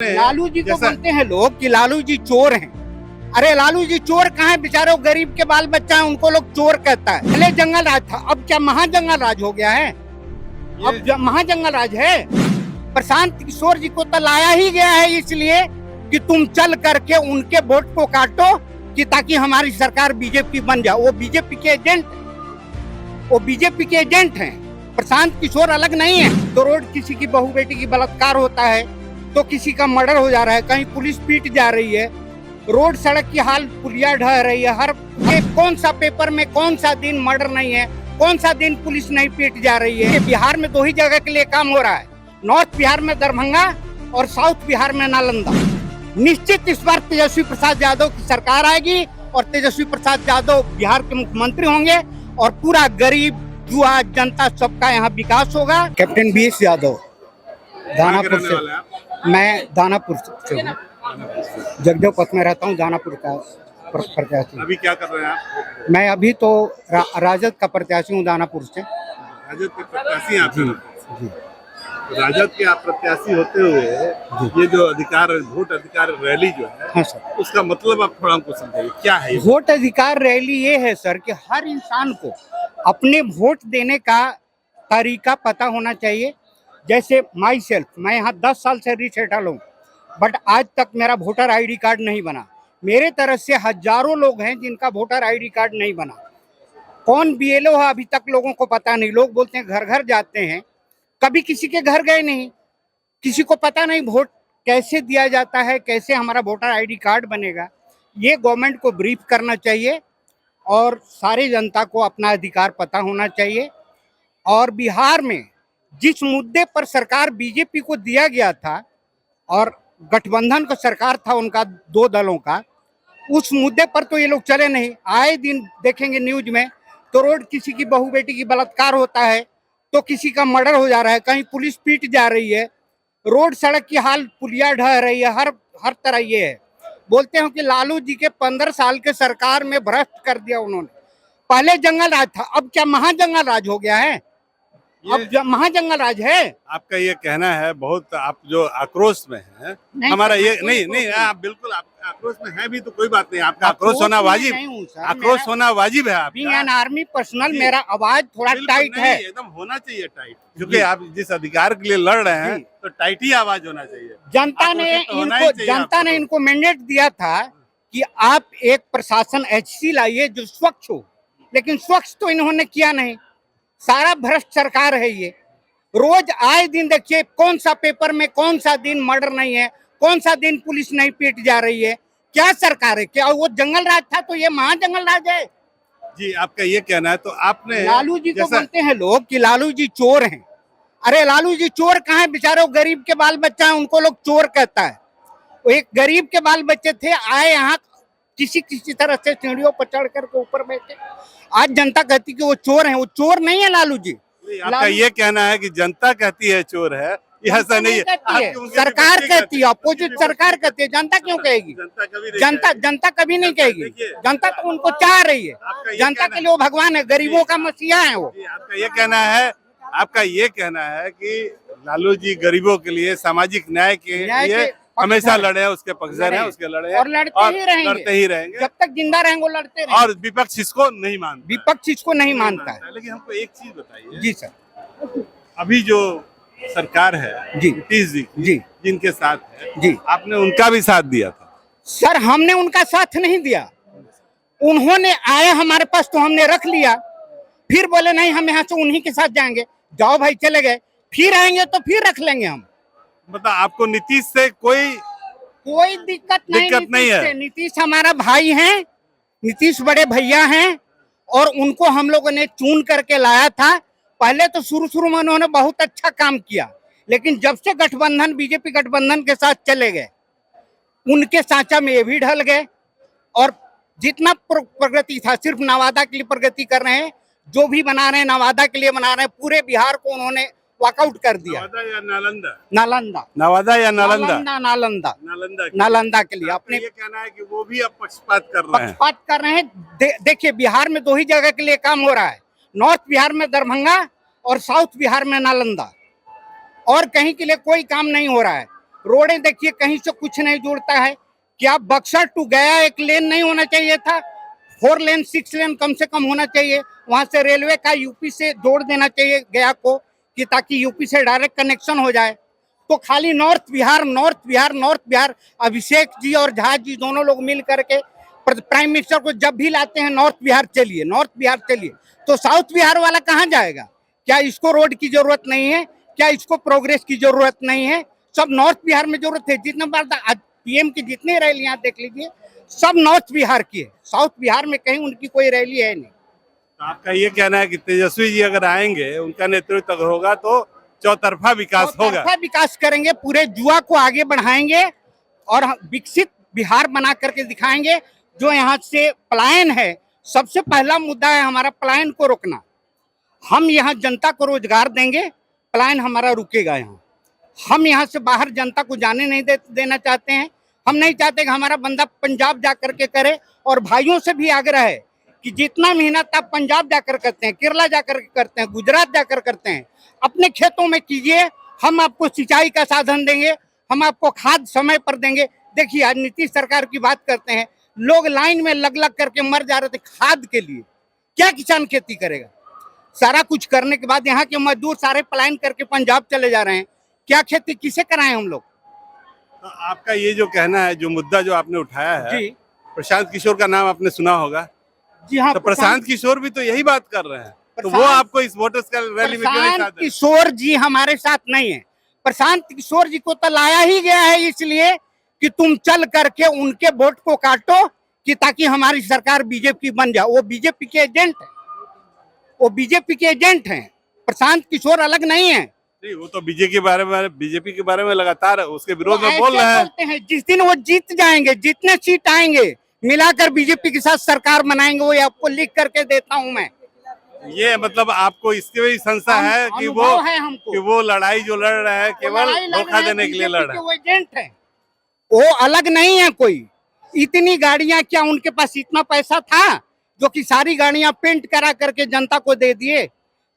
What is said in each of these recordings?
लालू जी को बोलते हैं लोग कि लालू जी चोर हैं। अरे लालू जी चोर कहाँ है, बेचारे गरीब के बाल बच्चा है, उनको लोग चोर कहता है। पहले जंगल राज था, अब क्या महाजंगल राज हो गया है? अब महाजंगल राज है। प्रशांत किशोर जी को तो लाया ही गया है इसलिए कि तुम चल करके उनके वोट को काटो कि ताकि हमारी सरकार बीजेपी बन जाए। वो बीजेपी के एजेंट हैं। प्रशांत किशोर अलग नहीं है। तो रोड किसी की बहू बेटी की बलात्कार होता है, तो किसी का मर्डर हो जा रहा है, कहीं पुलिस पीट जा रही है, रोड सड़क की हाल पुलिया ढह रही है। हर कौन सा पेपर में कौन सा दिन मर्डर नहीं है, कौन सा दिन पुलिस नहीं पीट जा रही है। बिहार में दो ही जगह के लिए काम हो रहा है, नॉर्थ बिहार में दरभंगा और साउथ बिहार में नालंदा। निश्चित इस बार तेजस्वी प्रसाद यादव की सरकार आएगी और तेजस्वी प्रसाद यादव बिहार के मुख्यमंत्री होंगे और पूरा गरीब जुआ जनता सबका यहाँ विकास होगा। कैप्टन BS यादव, दानापुर से। मैं दानापुर से हूँ, जगदेव पथ में रहता हूँ, दानापुर का प्रत्याशी। अभी क्या कर रहे हैं आप? मैं अभी तो राजद का प्रत्याशी हूँ दानापुर से। राजद के प्रत्याशी हैं आप? जी। राजद के आप प्रत्याशी होते हुए ये जो अधिकार वोट अधिकार रैली जो है, हाँ सर, उसका मतलब आप थोड़ा हमको समझाइए, क्या है ये? वोट अधिकार रैली ये है सर कि हर इंसान को अपने वोट देने का तरीका पता होना चाहिए। जैसे माई सेल्फ, मैं यहाँ 10 साल से रिसेटल हूँ, बट आज तक मेरा वोटर ID कार्ड नहीं बना। मेरे तरफ से हजारों लोग हैं जिनका वोटर ID कार्ड नहीं बना। कौन BLO है अभी तक लोगों को पता नहीं। लोग बोलते हैं घर घर जाते हैं, कभी किसी के घर गए नहीं, किसी को पता नहीं वोट कैसे दिया जाता है, कैसे हमारा वोटर ID कार्ड बनेगा। ये गवर्नमेंट को ब्रीफ करना चाहिए और सारी जनता को अपना अधिकार पता होना चाहिए। और बिहार में जिस मुद्दे पर सरकार बीजेपी को दिया गया था और गठबंधन का सरकार था उनका, 2 दलों का, उस मुद्दे पर तो ये लोग चले नहीं। आए दिन देखेंगे न्यूज में तो रोड किसी की बहू बेटी की बलात्कार होता है, तो किसी का मर्डर हो जा रहा है, कहीं पुलिस पीट जा रही है, रोड सड़क की हाल पुलिया ढह रही है। हर तरह ये है। बोलते हैं कि लालू जी के 15 साल के सरकार में भ्रष्ट कर दिया उन्होंने। पहले जंगल राज था, अब क्या महाजंगल राज हो गया है? अब महाजंगल राज है। आपका ये कहना है, बहुत आप जो आक्रोश में हैं, हमारा ये नहीं आप बिल्कुल आप आक्रोश में हैं भी तो कोई बात नहीं, आपका आक्रोश होना वाजिब, आक्रोश होना वाजिब है। आपका आर्मी पर्सनल, मेरा आवाज थोड़ा टाइट है, एकदम होना चाहिए टाइट, क्योंकि आप जिस अधिकार के लिए लड़ रहे हैं तो टाइट ही आवाज होना चाहिए। जनता ने इनको मैंडेट दिया था कि आप एक प्रशासन HC लाइए जो स्वच्छ हो, लेकिन स्वच्छ तो इन्होंने किया नहीं। सारा भ्रष्ट सरकार है ये। रोज आए दिन देखिए कौन सा पेपर में कौन सा दिन मर्डर नहीं है, कौन सा दिन पुलिस नहीं पीट जा रही है। क्या सरकार है? क्या वो जंगल राज था तो ये महाजंगल राज है? जी, आपका ये कहना है। तो आपने लालू जी को बोलते हैं लोग कि लालू जी चोर हैं। अरे लालू जी चोर कहाँ है, बेचारे गरीब के बाल बच्चा है, उनको लोग चोर कहता है। वो एक गरीब के बाल बच्चे थे, आए यहाँ किसी तरह से सीढ़ियों पर चढ़ करके ऊपर बैठे। आज जनता कहती कि वो चोर है। वो चोर नहीं है लालू जी। आपका ये कहना है कि जनता कहती है चोर है, ये ऐसा नहीं है, सरकार कहती है, अपोजिट सरकार कहती है। जनता क्यों कहेगी? जनता कभी नहीं कहेगी। जनता तो उनको चाह रही है। जनता के लिए वो भगवान है, गरीबों का मसीहा है वो। आपका ये कहना है कि लालू जी गरीबों के लिए, सामाजिक न्याय के लिए हमेशा लड़े हैं, उसके पक्षधर हैं, उसके लड़े हैं और लड़ते ही रहेंगे। जब तक जिंदा रहेंगे वो लड़ते रहेंगे। और विपक्ष इसको नहीं मानता, लेकिन हमको एक चीज बताइए। जी सर, अभी जो सरकार है जी, नीतीश जी जिनके साथ है जी, आपने उनका भी साथ दिया था? सर हमने उनका साथ नहीं दिया। उन्होंने आए हमारे पास तो हमने रख लिया, फिर बोले नहीं हम यहाँ से उन्हीं के साथ जाएंगे। जाओ भाई, चले गए, फिर आएंगे तो फिर रख लेंगे हम। मतलब आपको नीतीश से कोई दिक्कत नहीं है। नीतीश हमारा भाई है, नीतीश बड़े भैया हैं और उनको हम लोगों ने चुन करके लाया था। पहले तो शुरू में उन्होंने बहुत अच्छा काम किया, लेकिन जब से गठबंधन बीजेपी गठबंधन के साथ चले गए, उनके सांचा में ये भी ढल गए। और जितना प्रगति था सिर्फ नवादा के लिए प्रगति कर रहे हैं, जो भी बना रहे हैं नवादा के लिए बना रहे हैं। पूरे बिहार को उन्होंने वॉकआउट कर दिया। नवादा या नालंदा के लिए अपने ये कहना है कि वो भी अब पक्षपात कर रहे हैं। देखिए बिहार में 2 ही जगह के लिए काम हो रहा है, नॉर्थ बिहार में दरभंगा और साउथ बिहार में नालंदा, और कहीं के लिए कोई काम नहीं हो रहा है। रोडें देखिए कहीं से कुछ नहीं जुड़ता है। क्या बक्सर टू गया एक लेन नहीं होना चाहिए था? 4 लेन 6 लेन कम से कम होना चाहिए। वहां से रेलवे का यूपी से जोड़ देना चाहिए गया को, कि ताकि यूपी से डायरेक्ट कनेक्शन हो जाए। तो खाली नॉर्थ बिहार अभिषेक जी और झा जी दोनों लोग मिल करके प्राइम मिनिस्टर को जब भी लाते हैं नॉर्थ बिहार चलिए, तो साउथ बिहार वाला कहाँ जाएगा? क्या इसको रोड की जरूरत नहीं है? क्या इसको प्रोग्रेस की जरूरत नहीं है? सब नॉर्थ बिहार में जरूरत है। जितना बार पीएम की जितनी रैलियां देख लीजिए, सब नॉर्थ बिहार की है। साउथ बिहार में कहीं उनकी कोई रैली है नहीं। तो आपका ये कहना है कि तेजस्वी जी अगर आएंगे, उनका नेतृत्व अगर होगा तो चौतरफा विकास होगा? चौतरफा विकास करेंगे, पूरे जुआ को आगे बढ़ाएंगे और विकसित बिहार बना करके दिखाएंगे। जो यहाँ से पलायन है, सबसे पहला मुद्दा है हमारा पलायन को रोकना। हम यहाँ जनता को रोजगार देंगे, पलायन हमारा रुकेगा। यहाँ हम यहाँ से बाहर जनता को जाने नहीं देना चाहते हैं। हम नहीं चाहते कि हमारा बंदा पंजाब जा करके करे। और भाइयों से भी आग्रह है कि जितना मेहनत आप पंजाब जाकर करते हैं, केरला जाकर करते हैं, गुजरात जाकर करते हैं, अपने खेतों में कीजिए। हम आपको सिंचाई का साधन देंगे, हम आपको खाद समय पर देंगे। देखिए आज नीतीश सरकार की बात करते हैं, लोग लाइन में लग लग करके मर जा रहे थे खाद के लिए। क्या किसान खेती करेगा? सारा कुछ करने के बाद यहाँ के मजदूर सारे पलायन करके पंजाब चले जा रहे हैं। क्या खेती किसे कराएं हम लोग? तो आपका ये जो कहना है, जो मुद्दा जो आपने उठाया है, जी प्रशांत किशोर का नाम आपने सुना होगा। जी हाँ, तो प्रशांत किशोर भी तो यही बात कर रहे हैं, तो वो आपको इस वोटर्स का रैली में क्यों नहीं साथ प्रशांत है? किशोर जी हमारे साथ नहीं है। प्रशांत किशोर जी को तो लाया ही गया है इसलिए कि तुम चल करके उनके वोट को काटो, कि ताकि हमारी सरकार बीजेपी बन जाए। वो बीजेपी के एजेंट है, वो बीजेपी के एजेंट हैं। प्रशांत किशोर अलग नहीं है। नहीं, वो तो बीजेपी के बारे में लगातार उसके विरोध में बोल ऐसे रहे बोलते हैं। जिस दिन वो जीत जाएंगे, जितने सीट आएंगे मिलाकर बीजेपी के साथ सरकार बनाएंगे। वो आपको लिख करके देता हूं मैं। हैं। ये मतलब आपको इसके भी संशय है कि अनुभव है हमको। वो लड़ाई जो लड़ रहे हैं केवल धोखा देने के लिए लड़ रहे हैं? वो एजेंट है, वो अलग नहीं है कोई। इतनी गाड़ियां, क्या उनके पास इतना पैसा था जो कि सारी गाड़ियां पेंट करा करके जनता को दे दिए?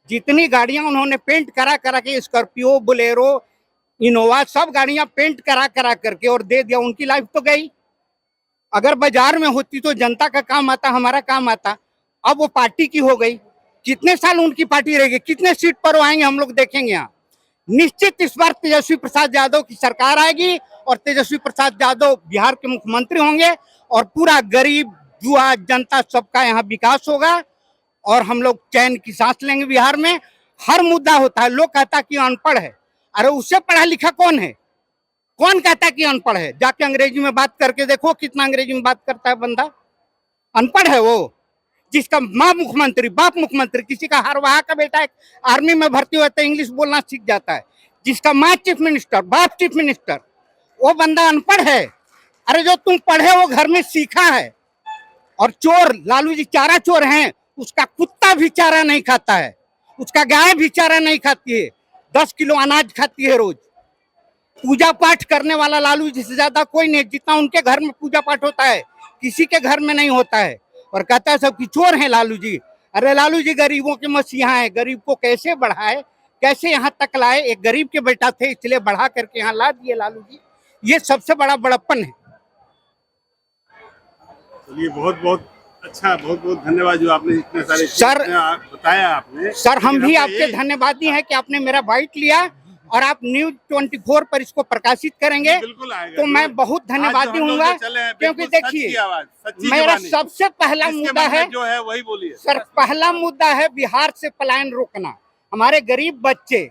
जितनी गाड़ियां उन्होंने पेंट करा करा के, स्कॉर्पियो, बोलेरो, इनोवा, सब गाड़ियां पेंट करा करा करके और दे दिया, उनकी लाइफ तो गई। अगर बाजार में होती तो जनता का काम आता, हमारा काम आता। अब वो पार्टी की हो गई। कितने साल उनकी पार्टी रहेगी? कितने सीट पर वो आएंगे हम लोग देखेंगे। यहाँ निश्चित इस बार तेजस्वी प्रसाद यादव की सरकार आएगी और तेजस्वी प्रसाद यादव बिहार के मुख्यमंत्री होंगे और पूरा गरीब, जुआ, जनता सबका यहाँ विकास होगा और हम लोग चैन की सांस लेंगे। बिहार में हर मुद्दा होता है, लोग कहता कि अनपढ़ है। अरे उससे पढ़ा लिखा कौन है? कौन कहता कि अनपढ़ है? जाके अंग्रेजी में बात करके देखो, कितना अंग्रेजी में बात करता है बंदा। अनपढ़ है वो, जिसका माँ मुख्यमंत्री, बाप मुख्यमंत्री, किसी का हरवाहा का बेटा आर्मी में भर्ती हुआ तो इंग्लिश बोलना सीख जाता है, जिसका माँ चीफ मिनिस्टर, बाप चीफ मिनिस्टर, वो बंदा अनपढ़ है। अरे जो तुम पढ़े वो घर में सीखा है। और चोर, लालू जी चारा चोर हैं, उसका कुत्ता भी चारा नहीं खाता है, उसका गाय भी चारा नहीं खाती है, 10 किलो अनाज खाती है रोज। पूजा पाठ करने वाला लालू जी से ज्यादा कोई नहीं, जितना उनके घर में पूजा पाठ होता है किसी के घर में नहीं होता है। और कहता है सब कि चोर हैं लालू जी। अरे लालू जी गरीबों के मसीहा हैं, गरीब को कैसे बढ़ाए, कैसे यहाँ तक लाए। एक गरीब के बेटा थे इसलिए बढ़ा करके यहाँ ला दिए लालू जी। ये सबसे बड़ा बड़प्पन है। चलिए, बहुत बहुत अच्छा, बहुत बहुत धन्यवाद जो आपने इतने सारे सर बताया आपने। सर हम भी आपके धन्यवादी हैं कि आपने मेरा बाइट लिया और आप न्यूज 24 पर इसको प्रकाशित करेंगे। बिल्कुल आएगा, तो मैं बहुत धन्यवादी हूँगा, क्योंकि देखिए मेरा सबसे पहला मुद्दा है जो है वही बोलिए सर। पहला मुद्दा है बिहार से पलायन रोकना। हमारे गरीब बच्चे,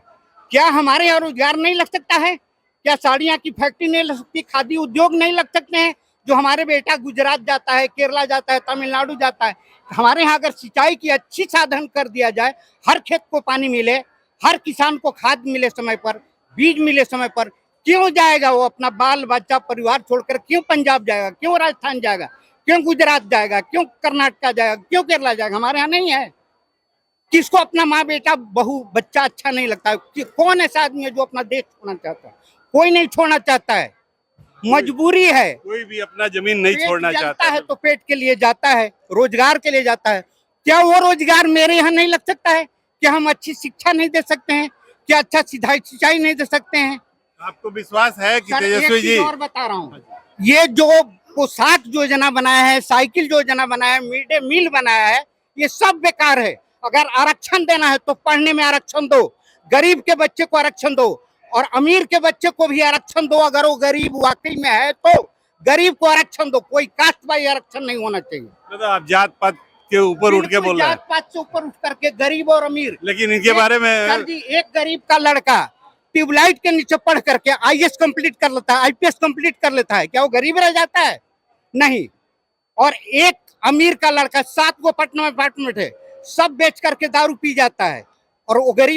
क्या हमारे यहाँ रोजगार नहीं लग सकता है? क्या साड़ियाँ की फैक्ट्री नहीं लग सकती? खादी उद्योग नहीं लग सकते हैं? जो हमारे बेटा गुजरात जाता है, केरला जाता है, तमिलनाडु जाता है। हमारे यहाँ अगर सिंचाई की अच्छी साधन कर दिया जाए, हर खेत को पानी मिले, हर किसान को खाद मिले समय पर, बीज मिले समय पर, क्यों जाएगा वो अपना बाल बच्चा परिवार छोड़कर? क्यों पंजाब जाएगा? क्यों राजस्थान जाएगा? क्यों गुजरात जाएगा? क्यों कर्नाटक जाएगा? क्यों केरला जाएगा? हमारे यहाँ नहीं है। किसको अपना माँ बेटा बहू बच्चा अच्छा नहीं लगता है? कौन ऐसा आदमी है जो अपना देश छोड़ना चाहता है? कोई नहीं छोड़ना चाहता है, मजबूरी है। कोई भी अपना जमीन नहीं छोड़ना चाहता है तो पेट के लिए जाता है, रोजगार के लिए जाता है। क्या वो रोजगार मेरे यहाँ नहीं लग सकता है? क्या हम अच्छी शिक्षा नहीं दे सकते हैं? क्या अच्छा सिंचाई नहीं दे सकते हैं? आपको विश्वास है कि सर, एक तेजस्वी चीज जी और बता रहा हूँ, ये जो पोशाक योजना बनाया है, साइकिल योजना बनाया है, मिड डे मील बनाया है, ये सब बेकार है। अगर आरक्षण देना है तो पढ़ने में आरक्षण दो, गरीब के बच्चे को आरक्षण दो और अमीर के बच्चे को भी आरक्षण दो। अगर वो गरीब वाकई में है तो गरीब को आरक्षण दो, कोई कास्ट वाइज आरक्षण नहीं होना चाहिए। मतलब आप जात पात के ऊपर उठ के बिल्कुल बोल रहे हैं, जात पात से ऊपर उठ करके गरीब और अमीर। लेकिन इनके बारे सर में जी, एक गरीब का लड़का ट्यूबलाइट के नीचे पढ़ करके आईएएस कंप्लीट कर लेता है, आईपीएस कंप्लीट कर लेता है, क्या वो गरीब रह जाता है? नहीं। और एक अमीर का लड़का 7 गो पटना में अपार्टमेंट है, सब बेच करके दारू पी जाता है और वो गरीब